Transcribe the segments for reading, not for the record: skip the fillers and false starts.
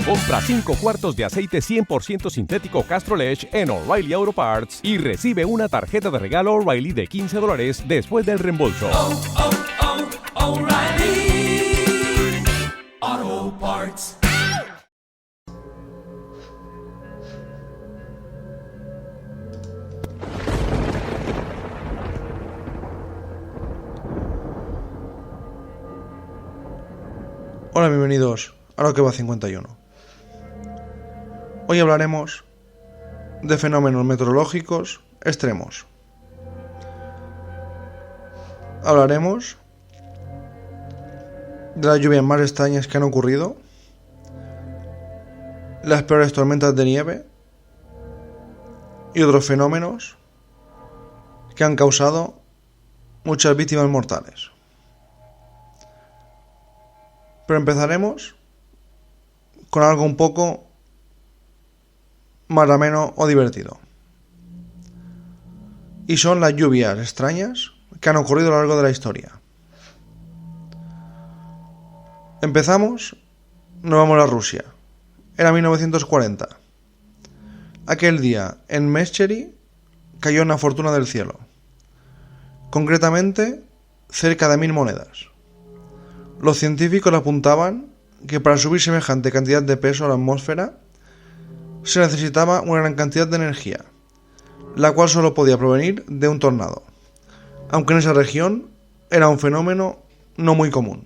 Compra 5 cuartos de aceite 100% sintético Castrol Edge en O'Reilly Auto Parts y recibe una tarjeta de regalo O'Reilly de $15 después del reembolso. O'Reilly Auto Parts. Hola, bienvenidos a Lo que va 51. Hoy hablaremos de fenómenos meteorológicos extremos. Hablaremos de las lluvias más extrañas que han ocurrido, las peores tormentas de nieve y otros fenómenos que han causado muchas víctimas mortales. Pero empezaremos con algo un poco más ameno o divertido. Y son las lluvias extrañas que han ocurrido a lo largo de la historia. Empezamos, nos vamos a Rusia. Era 1940. Aquel día, en Mescheri, cayó una fortuna del cielo. Concretamente, cerca de 1000 monedas. Los científicos apuntaban que para subir semejante cantidad de peso a la atmósfera se necesitaba una gran cantidad de energía, la cual solo podía provenir de un tornado, aunque en esa región era un fenómeno no muy común.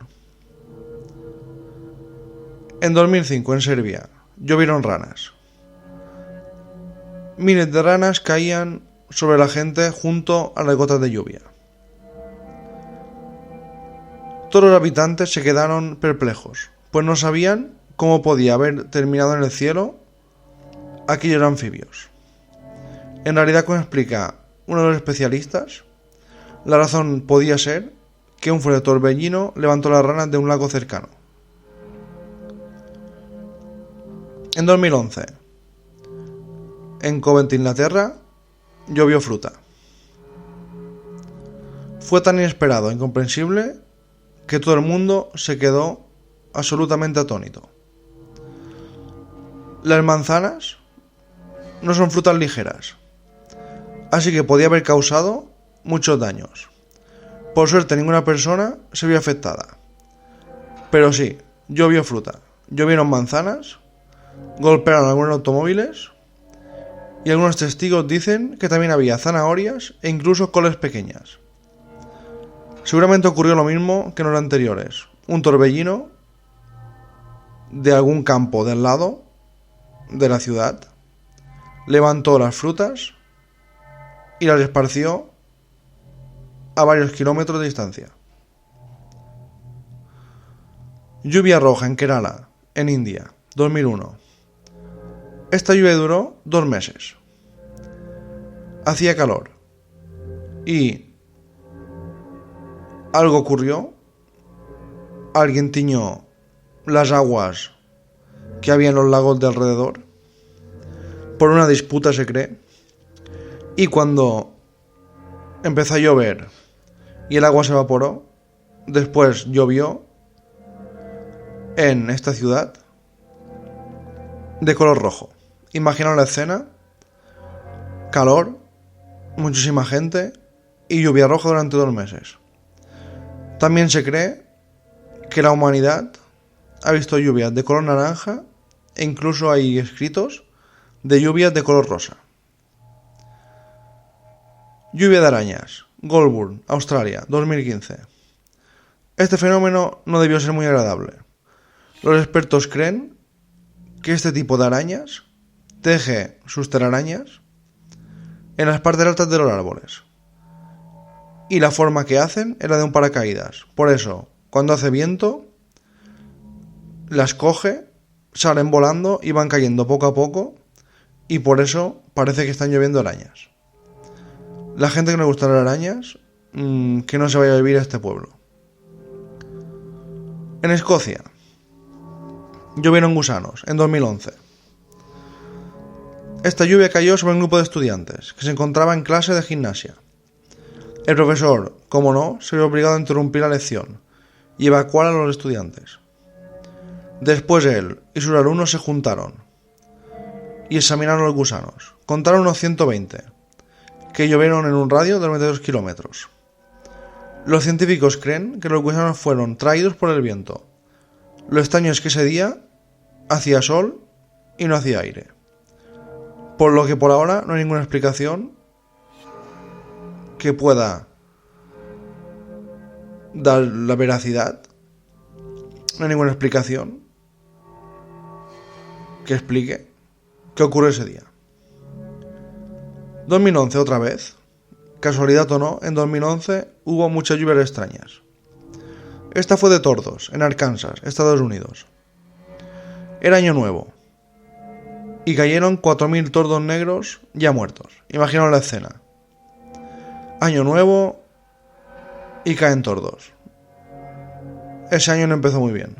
En 2005, en Serbia, llovieron ranas. Miles de ranas caían sobre la gente junto a las gotas de lluvia. Todos los habitantes se quedaron perplejos, pues no sabían cómo podía haber terminado en el cielo aquellos anfibios. En realidad, como explica uno de los especialistas, la razón podía ser que un fuerte torbellino levantó las ranas de un lago cercano. En 2011, en Covent, Inglaterra, llovió fruta. Fue tan inesperado e incomprensible que todo el mundo se quedó absolutamente atónito. Las manzanas no son frutas ligeras, así que podía haber causado muchos daños. Por suerte, ninguna persona se vio afectada. Pero sí, llovió fruta, llovieron manzanas, golpearon algunos automóviles y algunos testigos dicen que también había zanahorias e incluso coles pequeñas. Seguramente ocurrió lo mismo que en los anteriores. Un torbellino de algún campo del lado de la ciudad levantó las frutas y las esparció a varios kilómetros de distancia. Lluvia roja en Kerala, en India, 2001. Esta lluvia duró 2 meses. Hacía calor y algo ocurrió. Alguien tiñó las aguas que había en los lagos de alrededor. Por una disputa, se cree. Y cuando empezó a llover y el agua se evaporó, después llovió en esta ciudad de color rojo. Imaginaos la escena: calor, muchísima gente y lluvia roja durante 2 meses. También se cree que la humanidad ha visto lluvias de color naranja e incluso hay escritos de lluvias de color rosa. Lluvia de arañas, Goulburn, Australia, 2015. Este fenómeno no debió ser muy agradable. Los expertos creen que este tipo de arañas teje sus telarañas en las partes altas de los árboles. Y la forma que hacen es la de un paracaídas. Por eso, cuando hace viento, las coge, salen volando y van cayendo poco a poco. Y por eso parece que están lloviendo arañas. La gente que no le gustan las arañas, que no se vaya a vivir a este pueblo. En Escocia, llovieron gusanos, en 2011. Esta lluvia cayó sobre un grupo de estudiantes que se encontraba en clase de gimnasia. El profesor, como no, se vio obligado a interrumpir la lección y evacuar a los estudiantes. Después él y sus alumnos se juntaron y examinaron los gusanos. Contaron unos 120, que llovieron en un radio de 92 kilómetros. Los científicos creen que los gusanos fueron traídos por el viento. Lo extraño es que ese día hacía sol y no hacía aire. Por lo que por ahora no hay ninguna explicación que pueda dar la veracidad. No hay ninguna explicación que explique qué ocurre ese día. 2011 otra vez. Casualidad o no, en 2011 hubo muchas lluvias extrañas. Esta fue de tordos, en Arkansas, Estados Unidos. Era año nuevo. Y cayeron 4.000 tordos negros ya muertos. Imaginaos la escena. Año nuevo y caen tordos. Ese año no empezó muy bien.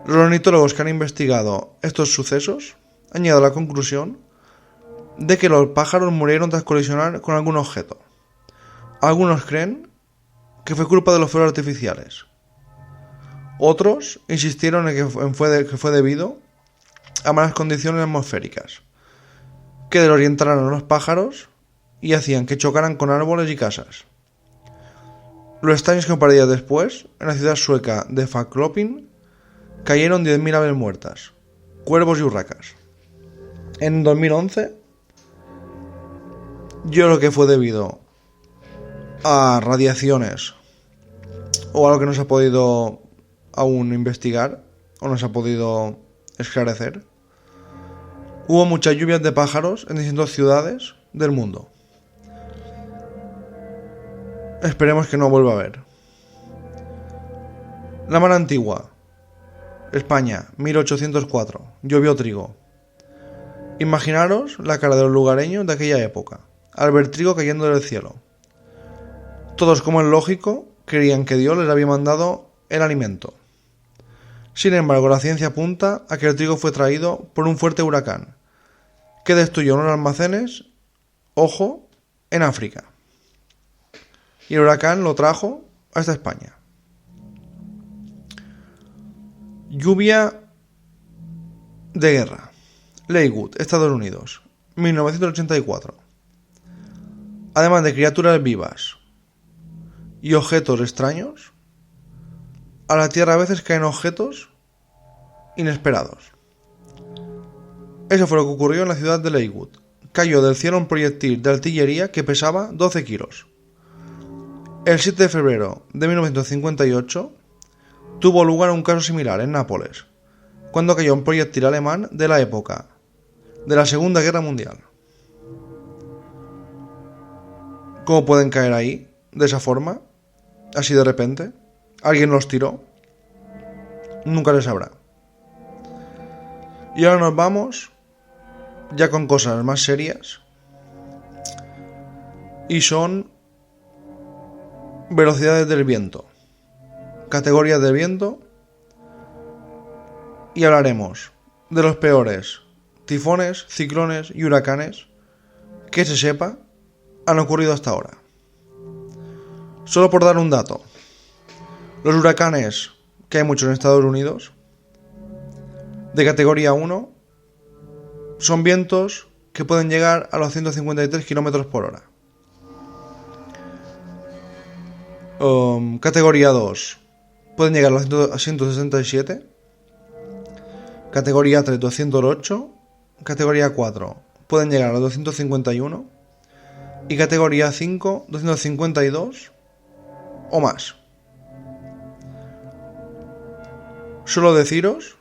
Los ornitólogos que han investigado estos sucesos han llegado a la conclusión de que los pájaros murieron tras colisionar con algún objeto. Algunos creen que fue culpa de los fuegos artificiales. Otros insistieron en que fue debido a malas condiciones atmosféricas, que desorientaron a los pájaros y hacían que chocaran con árboles y casas. Lo extraño es que un par de días después, en la ciudad sueca de Falköping, cayeron 10.000 aves muertas, cuervos y urracas. En 2011, yo creo que fue debido a radiaciones o a lo que no se ha podido aún investigar o no se ha podido esclarecer. Hubo muchas lluvias de pájaros en distintas ciudades del mundo. Esperemos que no vuelva a haber. La Mar Antigua, España, 1804. Llovió trigo. Imaginaros la cara de los lugareños de aquella época, al ver trigo cayendo del cielo. Todos, como es lógico, creían que Dios les había mandado el alimento. Sin embargo, la ciencia apunta a que el trigo fue traído por un fuerte huracán, que destruyó unos almacenes, ojo, en África. Y el huracán lo trajo hasta España. Lluvia de guerra. Lakewood, Estados Unidos, 1984. Además de criaturas vivas y objetos extraños, a la Tierra a veces caen objetos inesperados. Eso fue lo que ocurrió en la ciudad de Lakewood. Cayó del cielo un proyectil de artillería que pesaba 12 kilos. El 7 de febrero de 1958 tuvo lugar un caso similar en Nápoles, cuando cayó un proyectil alemán de la época de la Segunda Guerra Mundial. ¿Cómo pueden caer ahí, de esa forma, así de repente? ¿Alguien los tiró? Nunca se sabrá. Y ahora nos vamos ya con cosas más serias, y son velocidades del viento, categorías del viento, y hablaremos de los peores tifones, ciclones y huracanes que se sepa han ocurrido hasta ahora. Solo por dar un dato, los huracanes, que hay muchos en Estados Unidos, de categoría 1, son vientos que pueden llegar a los 153 km por hora. Categoría 2 pueden llegar a los 167. Categoría 3, 208. Categoría 4 pueden llegar a los 251. Y categoría 5, 252 o más. Solo deciros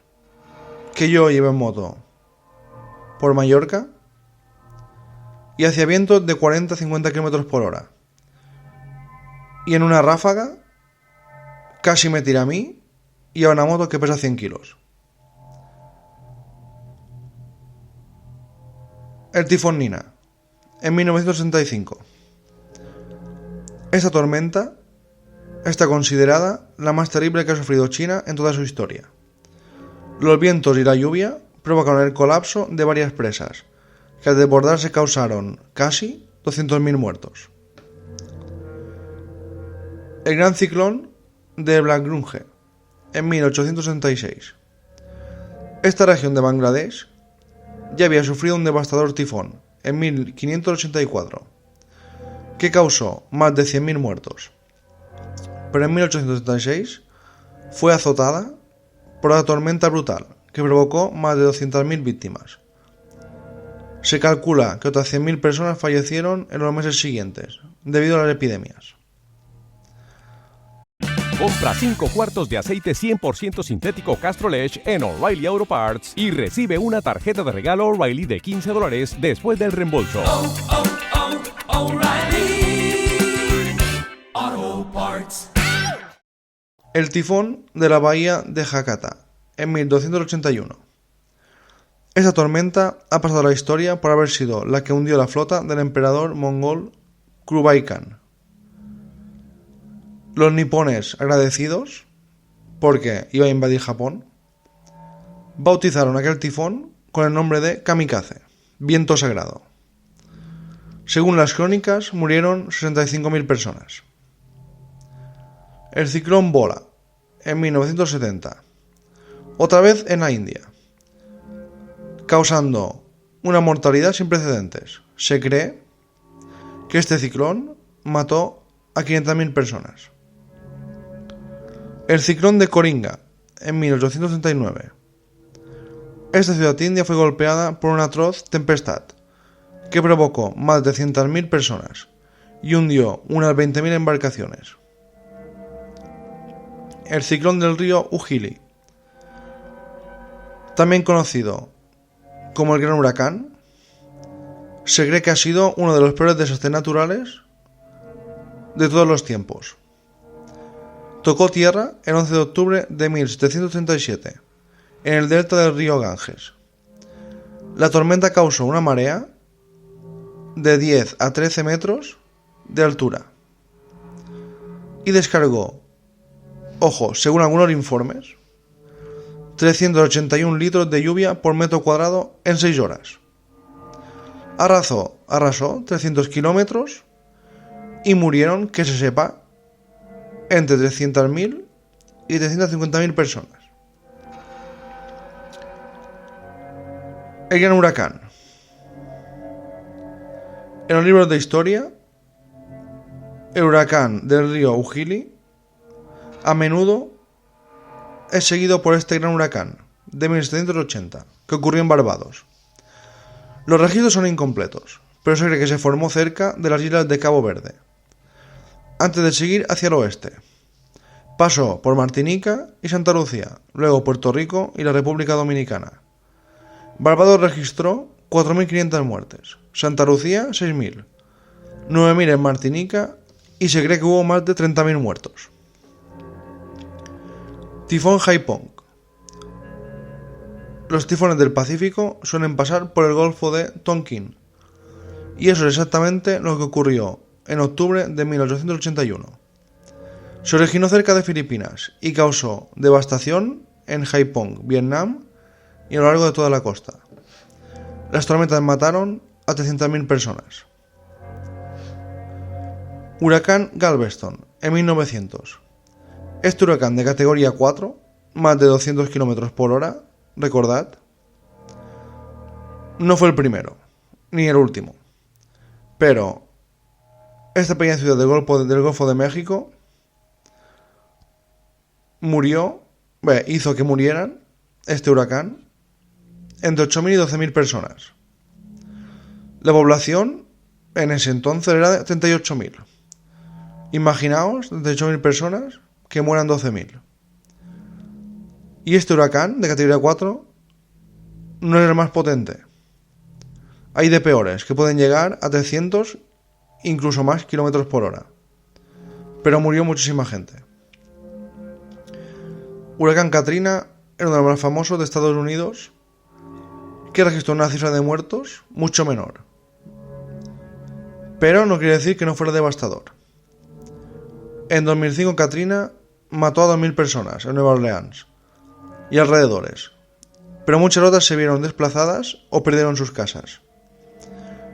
que yo llevo en moto por Mallorca y hacía vientos de 40-50 km por hora. Y en una ráfaga casi me tira a mí y a una moto que pesa 100 kilos. El tifón Nina, en 1965. Esta tormenta está considerada la más terrible que ha sufrido China en toda su historia. Los vientos y la lluvia provocaron el colapso de varias presas, que al desbordarse causaron casi 200.000 muertos. El gran ciclón de Black Grunge, en 1866. Esta región de Bangladesh ya había sufrido un devastador tifón en 1584, que causó más de 100.000 muertos. Pero en 1876 fue azotada por una tormenta brutal que provocó más de 200.000 víctimas. Se calcula que otras 100.000 personas fallecieron en los meses siguientes debido a las epidemias. Compra 5 cuartos de aceite 100% sintético Castrol Edge en O'Reilly Auto Parts y recibe una tarjeta de regalo O'Reilly de $15 después del reembolso. O'Reilly Auto Parts. El tifón de la bahía de Hakata, en 1281. Esta tormenta ha pasado a la historia por haber sido la que hundió la flota del emperador mongol Kublai Khan. Los nipones, agradecidos, porque iba a invadir Japón, bautizaron aquel tifón con el nombre de Kamikaze, viento sagrado. Según las crónicas, murieron 65.000 personas. El ciclón Bola, en 1970, otra vez en la India, causando una mortalidad sin precedentes. Se cree que este ciclón mató a 500.000 personas. El ciclón de Coringa, en 1839. Esta ciudad india fue golpeada por una atroz tempestad que provocó más de 200.000 personas y hundió unas 20.000 embarcaciones. El ciclón del río Ujili, también conocido como el Gran Huracán, se cree que ha sido uno de los peores desastres naturales de todos los tiempos. Tocó tierra el 11 de octubre de 1737, en el delta del río Ganges. La tormenta causó una marea de 10 a 13 metros de altura y descargó, ojo, según algunos informes, 381 litros de lluvia por metro cuadrado en 6 horas. Arrasó 300 kilómetros y murieron, que se sepa, entre 300.000 y 350.000 personas. El Gran Huracán. En los libros de historia, el huracán del río Ujili a menudo es seguido por este gran huracán de 1780 que ocurrió en Barbados. Los registros son incompletos, pero se cree que se formó cerca de las islas de Cabo Verde, antes de seguir hacia el oeste. Pasó por Martinica y Santa Lucía, luego Puerto Rico y la República Dominicana. Barbados registró 4.500 muertes, Santa Lucía 6.000, 9.000 en Martinica y se cree que hubo más de 30.000 muertos. Tifón Haipong. Los tifones del Pacífico suelen pasar por el Golfo de Tonkin, y eso es exactamente lo que ocurrió en octubre de 1881. Se originó cerca de Filipinas y causó devastación en Haipong, Vietnam y a lo largo de toda la costa. Las tormentas mataron a 300.000 personas. Huracán Galveston, en 1900. Este huracán de categoría 4, más de 200 km por hora, recordad, no fue el primero, ni el último. Pero esta pequeña ciudad del Golfo de México hizo que murieran, este huracán, entre 8.000 y 12.000 personas. La población en ese entonces era de 38.000. Imaginaos, 38.000 personas que mueran 12.000. Y este huracán de categoría 4 no es el más potente. Hay de peores que pueden llegar a 300, incluso más, kilómetros por hora. Pero murió muchísima gente. Huracán Katrina era uno de los más famosos de Estados Unidos, que registró una cifra de muertos mucho menor. Pero no quiere decir que no fuera devastador. En 2005 Katrina mató a 2.000 personas en Nueva Orleans y alrededores, pero muchas otras se vieron desplazadas o perdieron sus casas.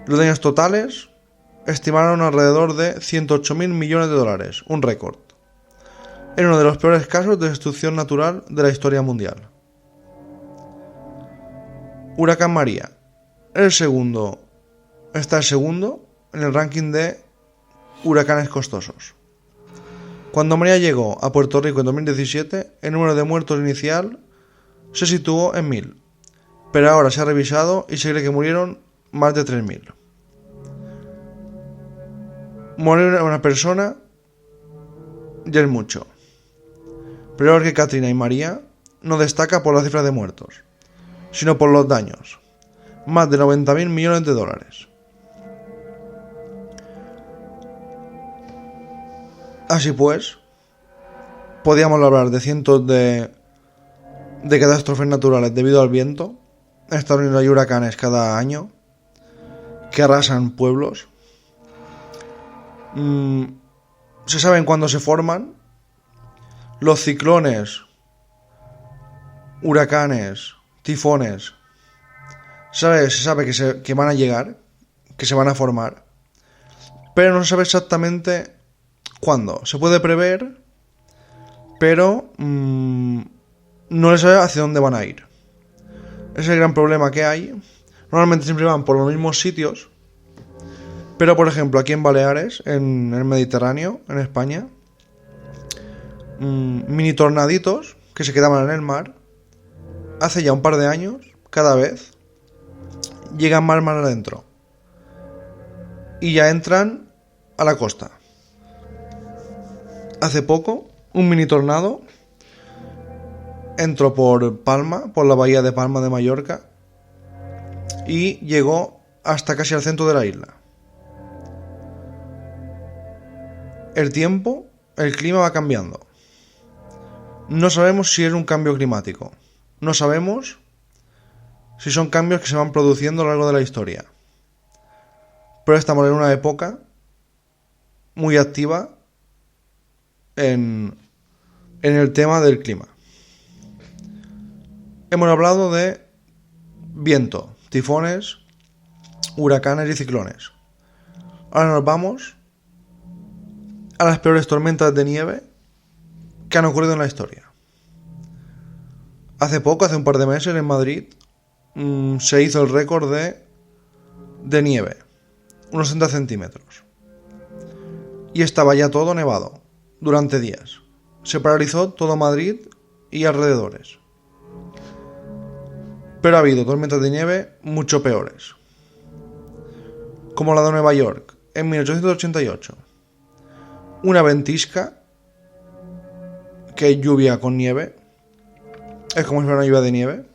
Los daños totales estimaron alrededor de $108.000 millones, un récord. en uno de los peores casos de destrucción natural de la historia mundial. Huracán María. Está el segundo en el ranking de huracanes costosos. Cuando María llegó a Puerto Rico en 2017, el número de muertos inicial se situó en 1000, pero ahora se ha revisado y se cree que murieron más de 3000. Morir una persona ya es mucho. Peor que Katrina y María, no destaca por la cifra de muertos, sino por los daños. Más de 90.000 millones de dólares. Así pues, podíamos hablar de cientos de catástrofes naturales debido al viento. En Estados Unidos hay huracanes cada año que arrasan pueblos. Se saben cuándo se forman. Los ciclones, huracanes, tifones, se sabe que van a llegar, que se van a formar, pero no se sabe exactamente cuándo. Se puede prever, pero no se sabe hacia dónde van a ir. Ese es el gran problema que hay. Normalmente siempre van por los mismos sitios, pero por ejemplo aquí en Baleares, en el Mediterráneo, en España, mini tornaditos que se quedaban en el mar, hace ya un par de años, cada vez llegan más adentro y ya entran a la costa. Hace poco, un mini tornado entró por Palma, por la bahía de Palma de Mallorca, y llegó hasta casi al centro de la isla. El clima va cambiando. No sabemos si es un cambio climático. No sabemos si son cambios que se van produciendo a lo largo de la historia. Pero estamos en una época muy activa en el tema del clima. Hemos hablado de viento, tifones, huracanes y ciclones. Ahora nos vamos a las peores tormentas de nieve que han ocurrido en la historia. Hace un par de meses en Madrid, se hizo el récord de nieve, unos 60 centímetros. Y estaba ya todo nevado durante días. Se paralizó todo Madrid y alrededores. Pero ha habido tormentas de nieve mucho peores, como la de Nueva York en 1888. Una ventisca, que es lluvia con nieve, es como si fuera una lluvia de nieve,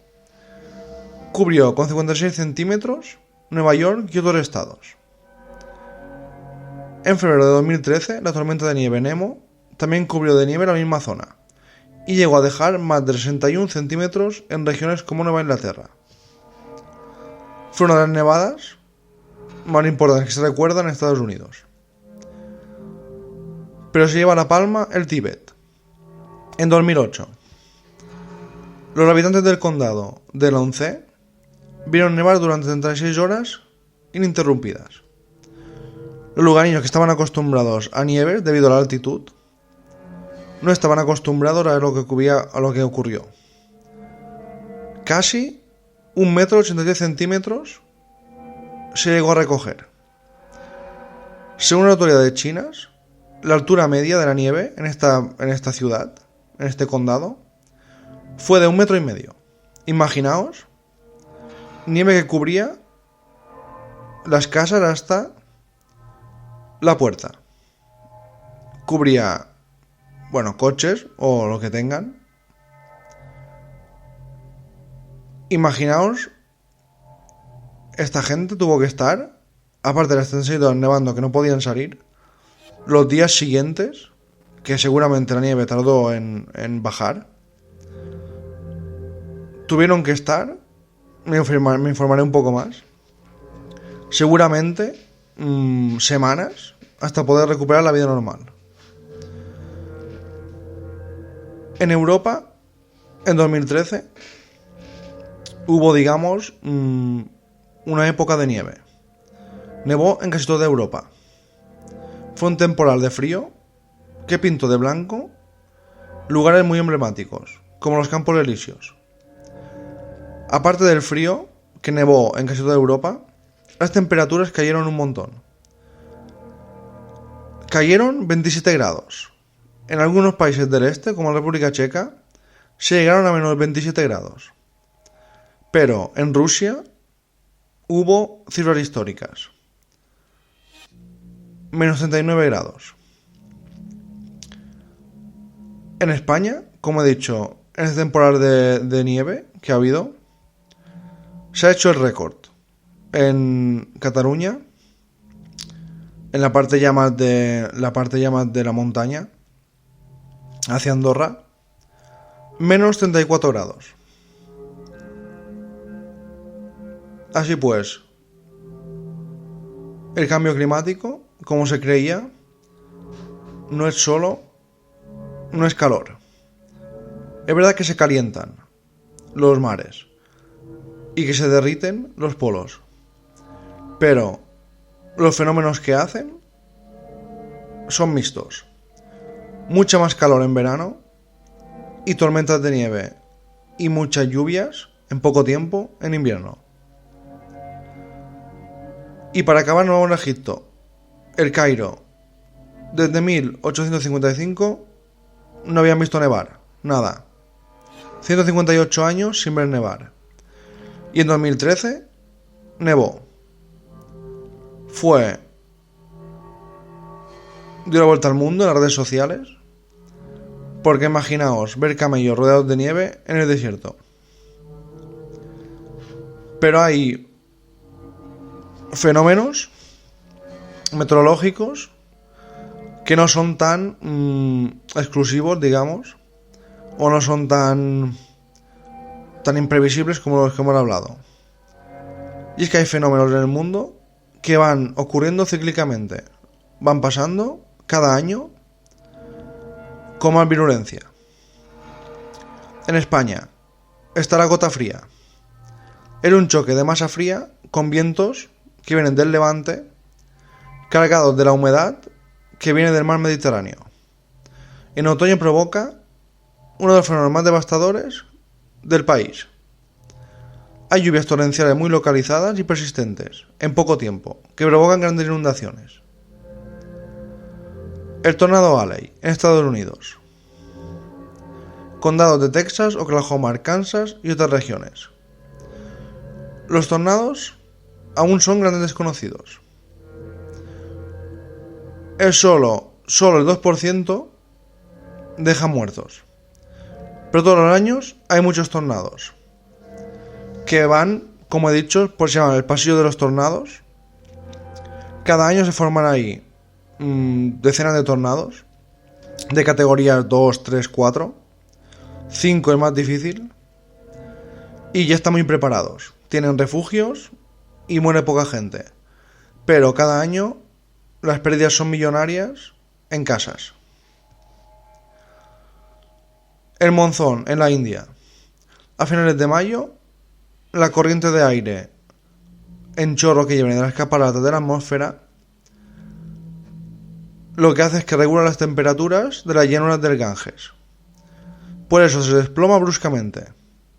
cubrió con 56 centímetros Nueva York y otros estados. En febrero de 2013, la tormenta de nieve Nemo también cubrió de nieve la misma zona y llegó a dejar más de 61 centímetros en regiones como Nueva Inglaterra. Fue una de las nevadas más importantes que se recuerdan en Estados Unidos. Pero se lleva la palma el Tíbet. En 2008, los habitantes del condado de Lonsé vieron nevar durante 36 horas ininterrumpidas. Los lugareños, que estaban acostumbrados a nieves debido a la altitud, no estaban acostumbrados a lo que ocurrió. Casi 1,86 metros se llegó a recoger. Según las autoridades chinas, la altura media de la nieve en esta ciudad, en este condado, fue de 1,5 metros. Imaginaos, nieve que cubría las casas hasta la puerta. Cubría, coches o lo que tengan. Imaginaos, esta gente tuvo que estar, aparte de las 36 horas nevando que no podían salir, los días siguientes, que seguramente la nieve tardó en bajar, tuvieron que estar, me informaré un poco más, seguramente semanas hasta poder recuperar la vida normal. En Europa, en 2013, hubo, digamos, una época de nieve. Nevó en casi toda Europa. Fue un temporal de frío que pintó de blanco lugares muy emblemáticos, como los Campos Elíseos. Aparte del frío, que nevó en casi toda Europa, las temperaturas cayeron un montón. Cayeron 27 grados. En algunos países del este, como la República Checa, se llegaron a menos 27 grados. Pero en Rusia hubo cifras históricas. Menos 39 grados. En España, como he dicho, en esta temporada de nieve que ha habido, se ha hecho el récord. En Cataluña, en la parte ya más de la montaña, hacia Andorra, menos 34 grados. Así pues, el cambio climático, como se creía, no es calor. Es verdad que se calientan los mares y que se derriten los polos, pero los fenómenos que hacen son mixtos. Mucha más calor en verano y tormentas de nieve y muchas lluvias en poco tiempo en invierno. Y para acabar nos vamos a Egipto. El Cairo. Desde 1855 no habían visto nevar. Nada. 158 años sin ver nevar. Y en 2013 nevó. Dio la vuelta al mundo en las redes sociales. Porque imaginaos ver camellos rodeados de nieve en el desierto. Pero hay fenómenos meteorológicos que no son tan exclusivos, digamos, o no son tan imprevisibles como los que hemos hablado. Y es que hay fenómenos en el mundo que van ocurriendo cíclicamente, van pasando cada año con más virulencia. En España está la gota fría. Era un choque de masa fría con vientos que vienen del levante, cargados de la humedad que viene del mar Mediterráneo. En otoño provoca uno de los fenómenos más devastadores del país. Hay lluvias torrenciales muy localizadas y persistentes, en poco tiempo, que provocan grandes inundaciones. El tornado Alley, en Estados Unidos. Condados de Texas, Oklahoma, Arkansas y otras regiones. Los tornados aún son grandes desconocidos. Es solo el 2% deja muertos. Pero todos los años hay muchos tornados que van, como he dicho, pues se llaman el pasillo de los tornados. Cada año se forman ahí decenas de tornados de categorías 2, 3, 4. 5 es más difícil. Y ya están muy preparados. Tienen refugios y muere poca gente. Pero cada año las pérdidas son millonarias en casas. El monzón en la India. A finales de mayo, la corriente de aire en chorro que viene de las caparatas de la atmósfera lo que hace es que regula las temperaturas de las llanuras del Ganges. Por eso se desploma bruscamente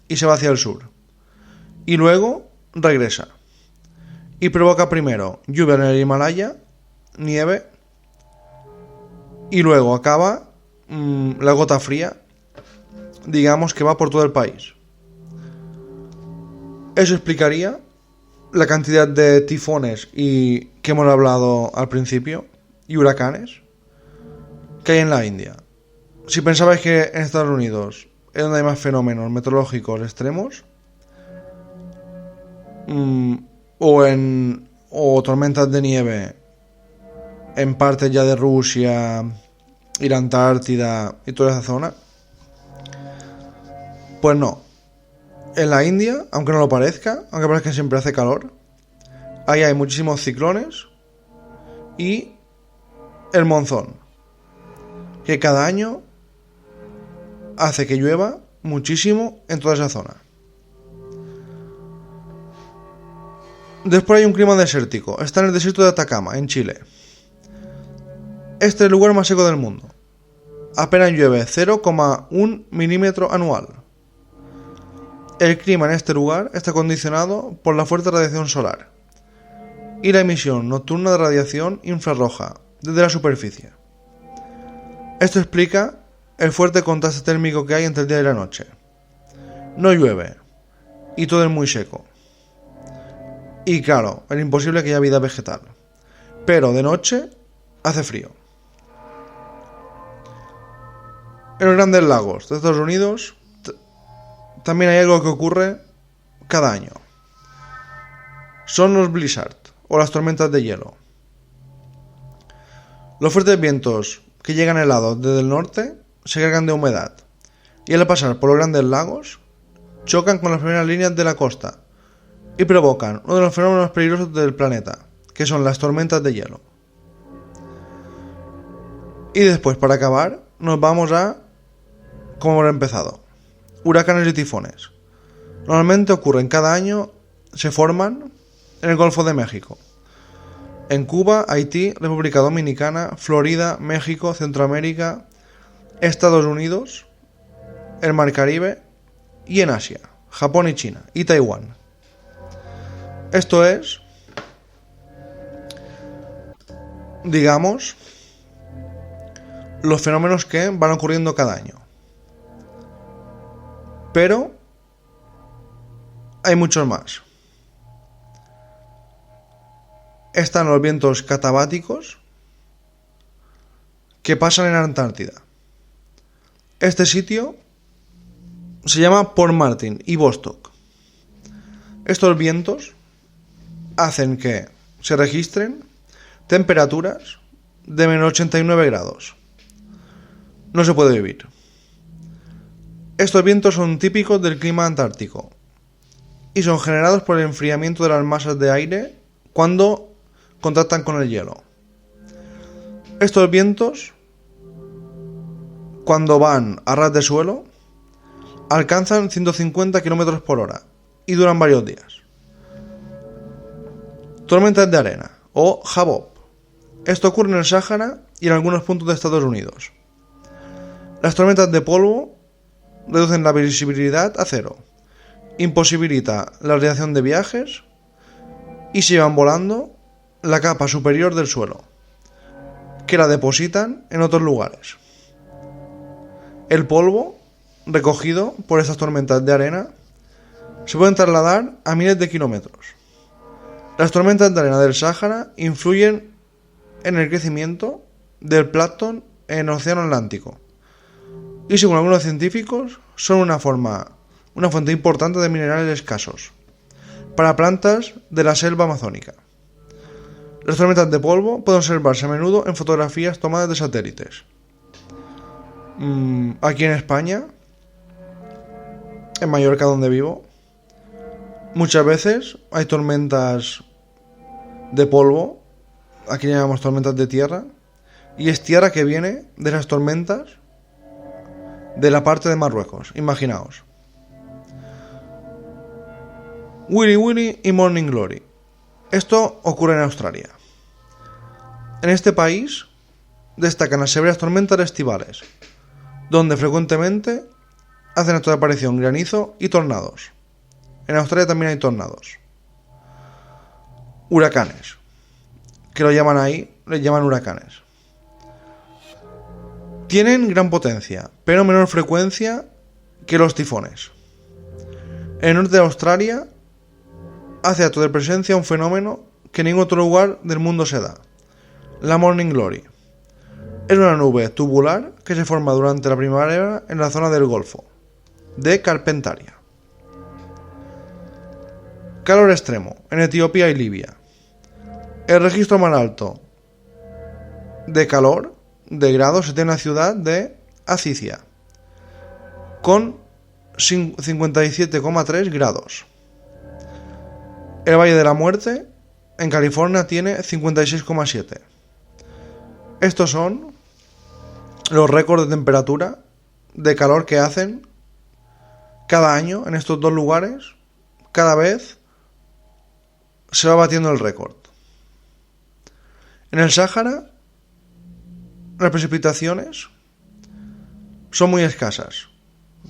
y se va hacia el sur. Y luego regresa. Y provoca primero lluvia en el Himalaya, nieve, y luego acaba la gota fría, digamos que va por todo el país. Eso explicaría la cantidad de tifones y que hemos hablado al principio y huracanes que hay en la India. Si pensabais que en Estados Unidos es donde hay más fenómenos meteorológicos extremos, o tormentas de nieve en partes ya de Rusia y la Antártida y toda esa zona, pues no. En la India, aunque no lo parezca, aunque parezca que siempre hace calor, ahí hay muchísimos ciclones y el monzón, que cada año hace que llueva muchísimo en toda esa zona. Después hay un clima desértico. Está en el desierto de Atacama, en Chile. Este es el lugar más seco del mundo. apenas llueve 0,1 milímetro anual. El clima en este lugar está condicionado por la fuerte radiación solar y la emisión nocturna de radiación infrarroja desde la superficie. Esto explica el fuerte contraste térmico que hay entre el día y la noche. No llueve y todo es muy seco. Y claro, es imposible que haya vida vegetal. Pero de noche hace frío. En los Grandes Lagos de Estados Unidos también hay algo que ocurre cada año. Son los blizzards o las tormentas de hielo. Los fuertes vientos que llegan helados desde el norte se cargan de humedad y al pasar por los Grandes Lagos chocan con las primeras líneas de la costa y provocan uno de los fenómenos peligrosos del planeta, que son las tormentas de hielo. Y después, para acabar, nos vamos a, como hemos empezado, huracanes y tifones. Normalmente ocurren cada año, se forman en el Golfo de México, en Cuba, Haití, República Dominicana, Florida, México, Centroamérica, Estados Unidos, el Mar Caribe y en Asia, Japón y China y Taiwán. Esto es, digamos, los fenómenos que van ocurriendo cada año. Pero hay muchos más. Están los vientos catabáticos que pasan en Antártida. Este sitio se llama Port Martin y Vostok. Estos vientos hacen que se registren temperaturas de menos 89 grados. No se puede vivir. Estos vientos son típicos del clima antártico y son generados por el enfriamiento de las masas de aire cuando contactan con el hielo. Estos vientos, cuando van a ras de suelo, alcanzan 150 km por hora y duran varios días. Tormentas de arena o Habop. Esto ocurre en el Sáhara y en algunos puntos de Estados Unidos. Las tormentas de polvo reducen la visibilidad a cero, imposibilita la realización de viajes y se llevan volando la capa superior del suelo, que la depositan en otros lugares. El polvo recogido por estas tormentas de arena se pueden trasladar a miles de kilómetros. Las tormentas de arena del Sáhara influyen en el crecimiento del plancton en el Océano Atlántico y, según algunos científicos, son una fuente importante de minerales escasos para plantas de la selva amazónica. Las tormentas de polvo pueden observarse a menudo en fotografías tomadas de satélites. Aquí en España, en Mallorca donde vivo, muchas veces hay tormentas de polvo, aquí le llamamos tormentas de tierra, y es tierra que viene de las tormentas de la parte de Marruecos, imaginaos. Willy Willy y Morning Glory. Esto ocurre en Australia. En este país destacan las severas tormentas estivales, donde frecuentemente hacen acto de aparición granizo y tornados. En Australia también hay tornados. Huracanes, que lo llaman ahí, les llaman huracanes. Tienen gran potencia, pero menor frecuencia que los tifones. En el norte de Australia hace acto de presencia un fenómeno que en ningún otro lugar del mundo se da: la Morning Glory. Es una nube tubular que se forma durante la primavera en la zona del Golfo de Carpentaria. Calor extremo en Etiopía y Libia. El registro más alto de calor de grados se tiene en la ciudad de Azicia, con 57,3 grados. El Valle de la Muerte en California tiene 56,7. Estos son los récords de temperatura de calor que hacen cada año en estos dos lugares. Cada vez se va batiendo el récord. En el Sáhara, las precipitaciones son muy escasas,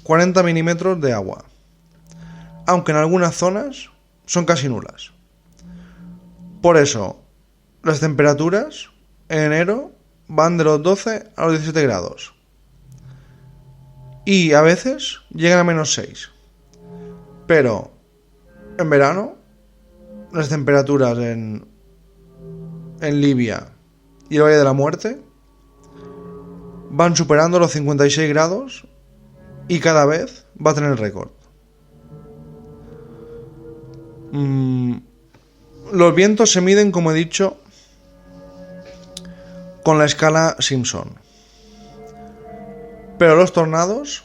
40 milímetros de agua, aunque en algunas zonas son casi nulas. Por eso, las temperaturas en enero van de los 12 a los 17 grados y a veces llegan a menos 6. Pero en verano las temperaturas en Libia y el Valle de la Muerte van superando los 56 grados y cada vez va a tener récord. Los vientos se miden, como he dicho, con la escala Simpson. Pero los tornados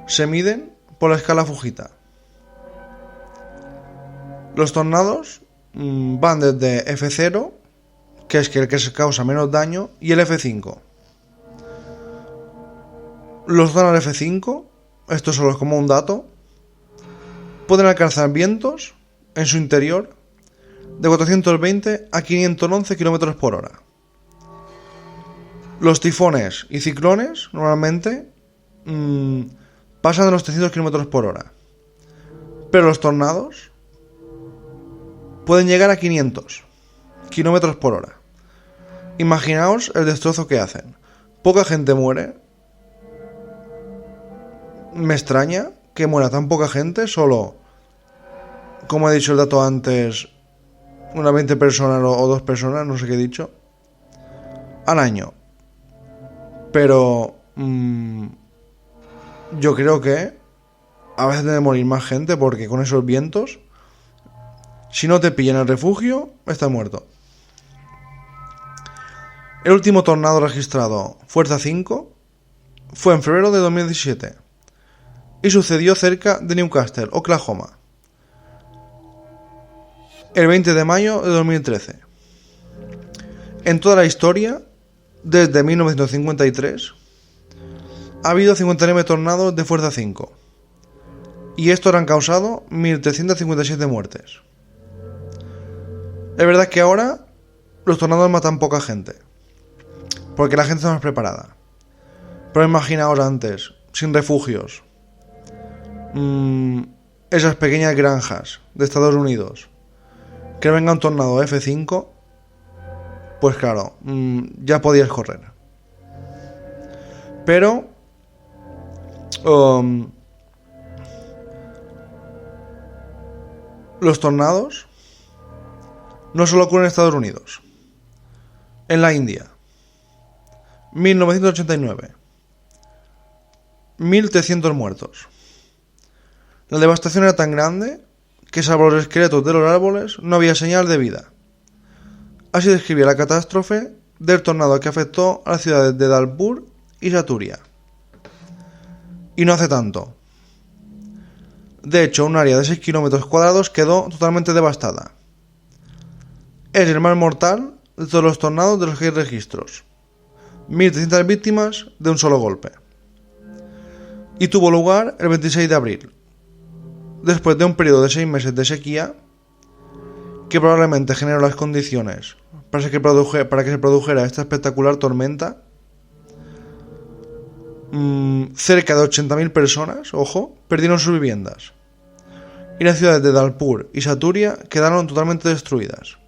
se miden por la escala Fujita. Los tornados van desde F0, que es el que se causa menos daño, y el F5. Los tornados F5, esto solo es como un dato, pueden alcanzar vientos en su interior de 420 a 511 km por hora. Los tifones y ciclones normalmente pasan de los 300 km por hora, pero los tornados pueden llegar a 500 km por hora. Imaginaos el destrozo que hacen. Poca gente muere. Me extraña que muera tan poca gente, solo, como he dicho el dato antes, unas 20 personas o 2 personas, no sé qué he dicho, al año. Pero yo creo que a veces debe morir más gente, porque con esos vientos, si no te pillan en el refugio, estás muerto. El último tornado registrado, fuerza 5, fue en febrero de 2017 y sucedió cerca de Newcastle, Oklahoma, el 20 de mayo de 2013. En toda la historia, desde 1953, ha habido 59 tornados de fuerza 5 y estos han causado 1.357 muertes. Es verdad que ahora los tornados matan poca gente, porque la gente está más preparada. Pero imaginaos antes, sin refugios, esas pequeñas granjas de Estados Unidos, que venga un tornado F5, pues claro, ya podías correr. Pero los tornados no solo ocurren en Estados Unidos. En la India, 1989, 1.300 muertos. La devastación era tan grande que, salvo los esqueletos de los árboles, no había señal de vida. Así describía la catástrofe del tornado que afectó a las ciudades de Dalpur y Saturia. Y no hace tanto. De hecho, un área de 6 kilómetros cuadrados quedó totalmente devastada. Es el más mortal de todos los tornados de los que hay registros. 1.300 víctimas de un solo golpe. Y tuvo lugar el 26 de abril, después de un periodo de 6 meses de sequía, que probablemente generó las condiciones para que se produjera esta espectacular tormenta. Cerca de 80.000 personas, ojo, perdieron sus viviendas. Y las ciudades de Dalpur y Saturia quedaron totalmente destruidas.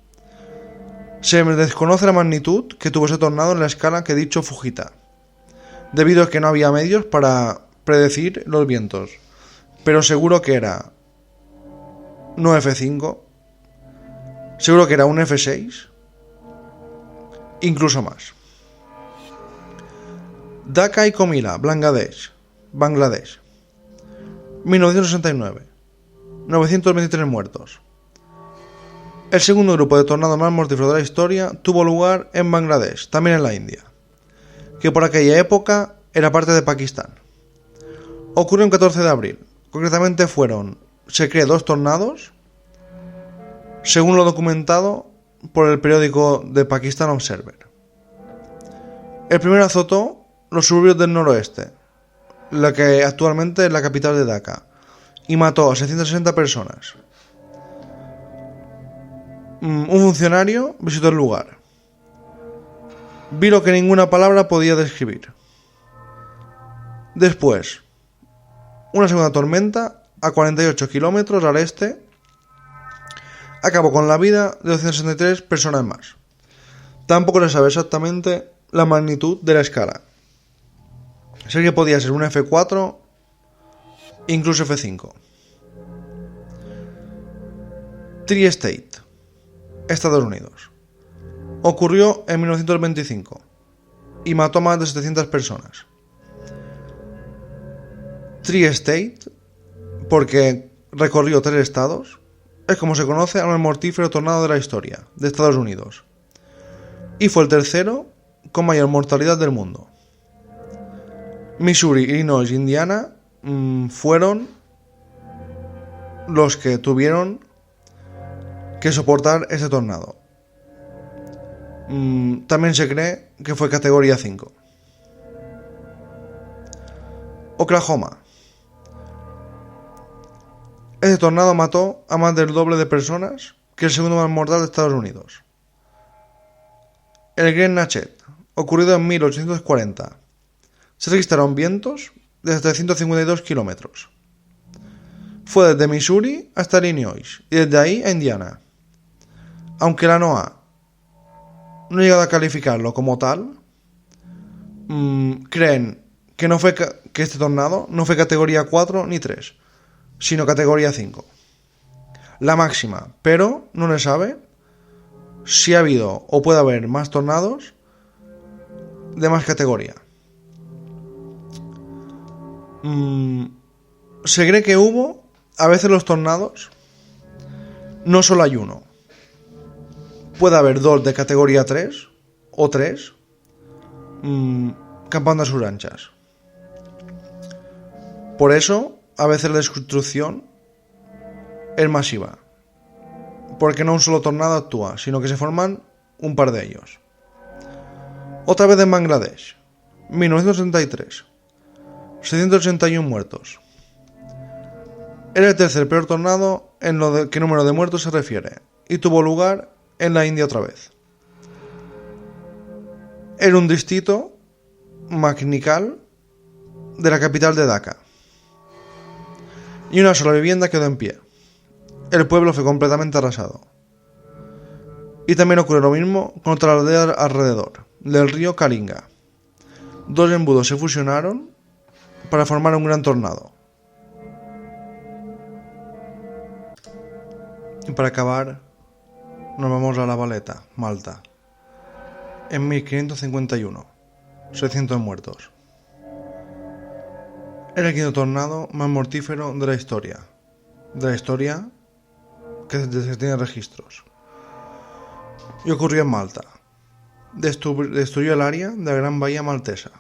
Se desconoce la magnitud que tuvo ese tornado en la escala que he dicho Fujita, debido a que no había medios para predecir los vientos. Pero seguro que era no F5, seguro que era un F6, incluso más. Dhaka y Comila, Bangladesh, 1969, 923 muertos. El segundo grupo de tornados más mortíferos de la historia tuvo lugar en Bangladesh, también en la India, que por aquella época era parte de Pakistán. Ocurrió el 14 de abril. Concretamente se cree 2 tornados, según lo documentado por el periódico de Pakistan Observer. El primero azotó los suburbios del noroeste, la que actualmente es la capital de Dhaka, y mató a 660 personas. Un funcionario visitó el lugar. Vi lo que ninguna palabra podía describir. Después, una segunda tormenta a 48 kilómetros al este acabó con la vida de 263 personas más. Tampoco se sabe exactamente la magnitud de la escala. Sé que podía ser un F4, incluso F5. Tri-State, Estados Unidos. Ocurrió en 1925 y mató a más de 700 personas. Tri-State, porque recorrió 3 estados, es como se conoce al más mortífero tornado de la historia de Estados Unidos. Y fue el tercero con mayor mortalidad del mundo. Missouri, Illinois e Indiana fueron los que tuvieron que soportar ese tornado. También se cree que fue categoría 5. Oklahoma. Ese tornado mató a más del doble de personas que el segundo más mortal de Estados Unidos. El Great Nachet, ocurrido en 1840. Se registraron vientos de hasta 152 kilómetros. Fue desde Missouri hasta Illinois y desde ahí a Indiana. Aunque la NOAA no ha llegado a calificarlo como tal, creen que este tornado no fue categoría 4 ni 3, sino categoría 5. La máxima, pero no le sabe si ha habido o puede haber más tornados de más categoría. Se cree que hubo, a veces los tornados, no solo hay uno. Puede haber 2 de categoría 3 o 3 campando a sus anchas. Por eso, a veces la destrucción es masiva. Porque no un solo tornado actúa, sino que se forman un par de ellos. Otra vez en Bangladesh, 1963. 681 muertos. Era el tercer peor tornado en lo de qué número de muertos se refiere, y tuvo lugar en la India otra vez. Era un distrito magnical de la capital de Dhaka. Y una sola vivienda quedó en pie. El pueblo fue completamente arrasado. Y también ocurrió lo mismo con otra aldea alrededor, del río Kalinga. 2 embudos se fusionaron para formar un gran tornado. Y para acabar, nos vamos a La Valeta, Malta. En 1551, 600 muertos. Era el quinto tornado más mortífero de la historia. De la historia que se tiene registros. Y ocurrió en Malta. Destruyó el área de la Gran Bahía Maltesa,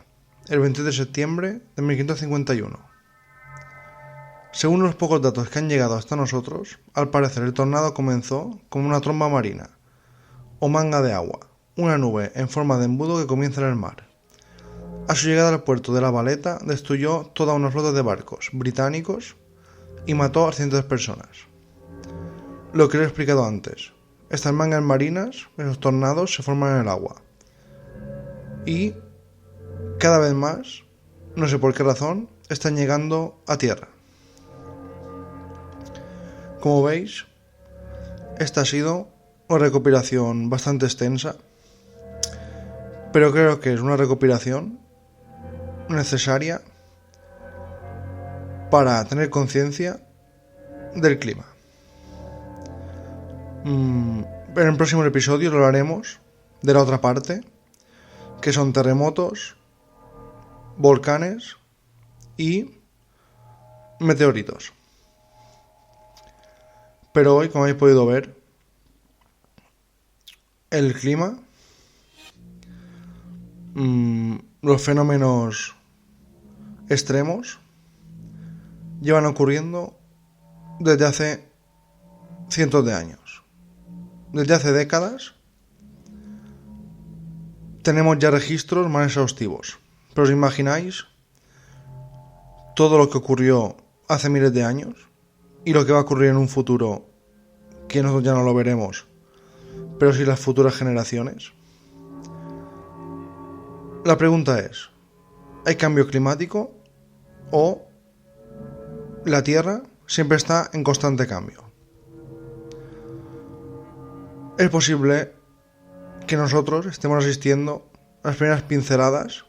el 23 de septiembre de 1551. Según los pocos datos que han llegado hasta nosotros, al parecer el tornado comenzó como una tromba marina, o manga de agua, una nube en forma de embudo que comienza en el mar. A su llegada al puerto de La Valeta, destruyó toda una flota de barcos británicos y mató a cientos de personas. Lo que le he explicado antes, estas mangas marinas, esos tornados, se forman en el agua. Y cada vez más, no sé por qué razón, están llegando a tierra. Como veis, esta ha sido una recopilación bastante extensa, pero creo que es una recopilación necesaria para tener conciencia del clima. En el próximo episodio hablaremos de la otra parte, que son terremotos, volcanes y meteoritos. Pero hoy, como habéis podido ver, el clima, los fenómenos extremos llevan ocurriendo desde hace cientos de años. Desde hace décadas tenemos ya registros más exhaustivos. Pero os imagináis todo lo que ocurrió hace miles de años y lo que va a ocurrir en un futuro que nosotros ya no lo veremos, pero sí las futuras generaciones. La pregunta es, ¿hay cambio climático o la Tierra siempre está en constante cambio. Es posible que nosotros estemos asistiendo a las primeras pinceladas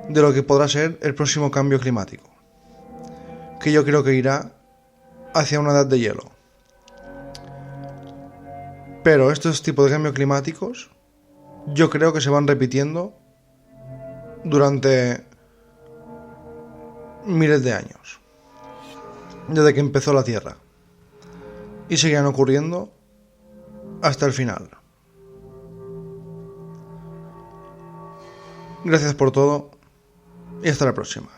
de lo que podrá ser el próximo cambio climático, que yo creo que irá hacia una edad de hielo. Pero estos tipos de cambios climáticos yo creo que se van repitiendo durante miles de años, desde que empezó la Tierra, y seguirán ocurriendo hasta el final. Gracias por todo y hasta la próxima.